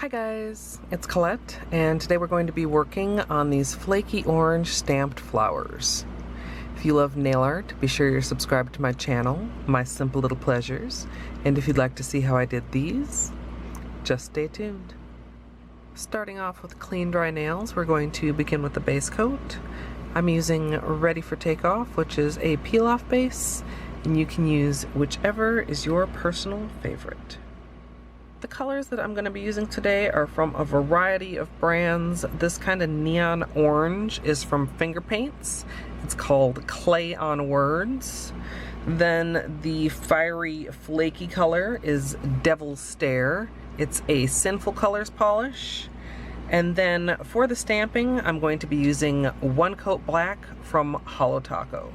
Hi guys, it's Colette, and today we're going to be working on these flaky orange stamped flowers. If you love nail art, be sure you're subscribed to my channel, My Simple Little Pleasures, and if you'd like to see how I did these, just stay tuned. Starting off with clean dry nails, we're going to begin with the base coat. I'm using Ready for Takeoff, which is a peel-off base, and you can use whichever is your personal favorite. The colors that I'm going to be using today are from a variety of brands. This kind of neon orange is from Finger Paints. It's called Clay on Words. Then the fiery flaky color is Devil's Stare. It's a Sinful Colors polish. And then for the stamping, I'm going to be using One Coat Black from Holo.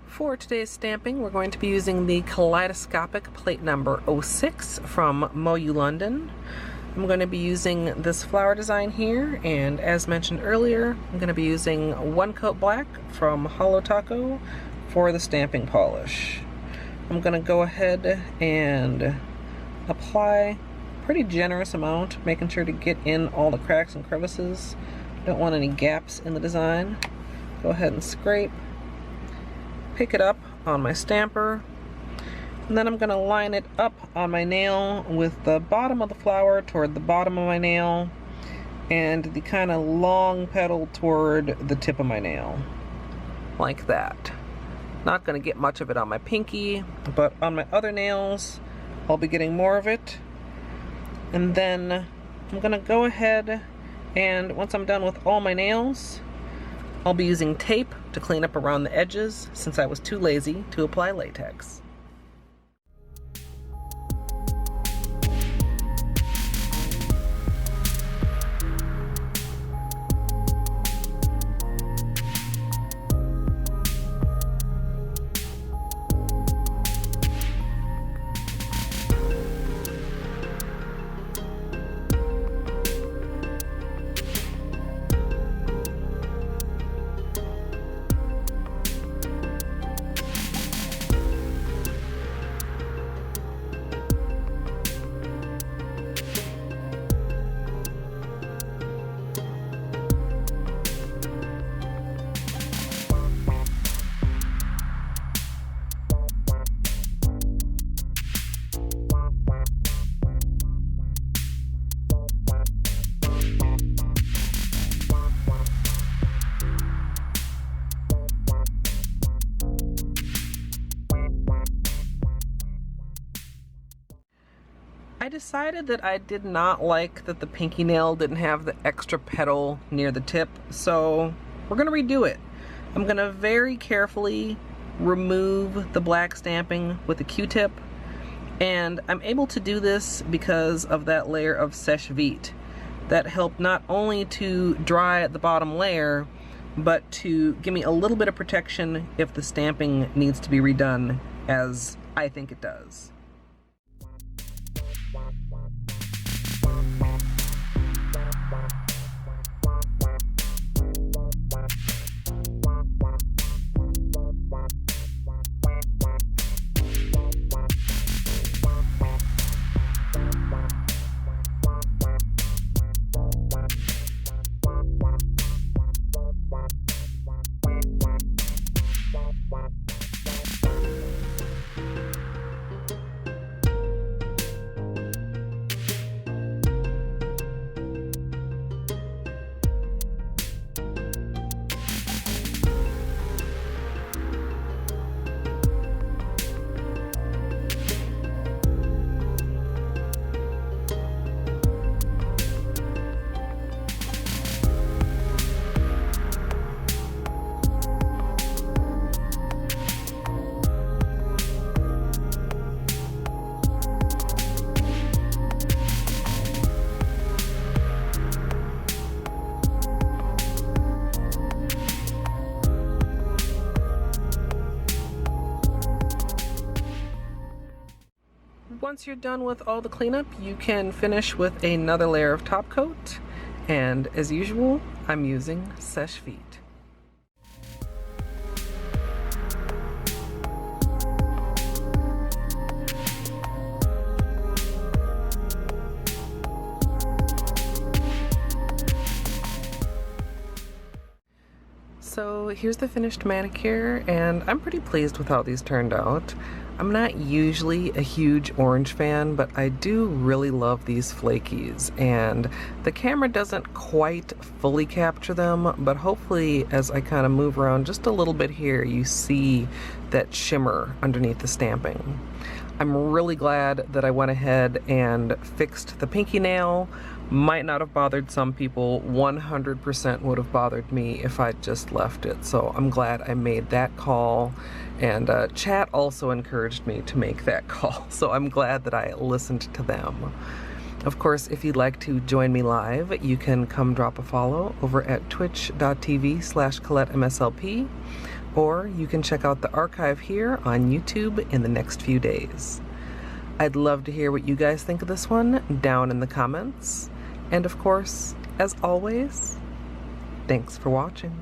For today's stamping, we're going to be using the kaleidoscopic plate number 06 from Moyu London. I'm going to be using this flower design here, and as mentioned earlier, I'm going to be using One Coat Black from Holo for the stamping polish. I'm going to go ahead and apply a pretty generous amount, making sure to get in all the cracks and crevices. Don't want any gaps in the design. Go ahead and scrape. Pick it up on my stamper, and then I'm going to line it up on my nail with the bottom of the flower toward the bottom of my nail and the kind of long petal toward the tip of my nail, like that. Not going to get much of it on my pinky, but on my other nails I'll be getting more of it. And then I'm going to go ahead and once I'm done with all my nails, I'll be using tape to clean up around the edges since I was too lazy to apply latex. I decided that I did not like that the pinky nail didn't have the extra petal near the tip, so we're going to redo it. I'm going to very carefully remove the black stamping with a Q-tip, and I'm able to do this because of that layer of Sèche Vite that helped not only to dry the bottom layer, but to give me a little bit of protection if the stamping needs to be redone, as I think it does. Once you're done with all the cleanup, you can finish with another layer of top coat. And as usual, I'm using Seche Vite. So here's the finished manicure, and I'm pretty pleased with how these turned out. I'm not usually a huge orange fan, but I do really love these flakies, and the camera doesn't quite fully capture them, but hopefully as I kind of move around just a little bit here, you see that shimmer underneath the stamping. I'm really glad that I went ahead and fixed the pinky nail. Might not have bothered some people, 100% would have bothered me if I'd just left it. So I'm glad I made that call, and chat also encouraged me to make that call. So I'm glad that I listened to them. Of course, if you'd like to join me live, you can come drop a follow over at twitch.tv/ColetteMSLP, or you can check out the archive here on YouTube in the next few days. I'd love to hear what you guys think of this one down in the comments. And of course, as always, thanks for watching.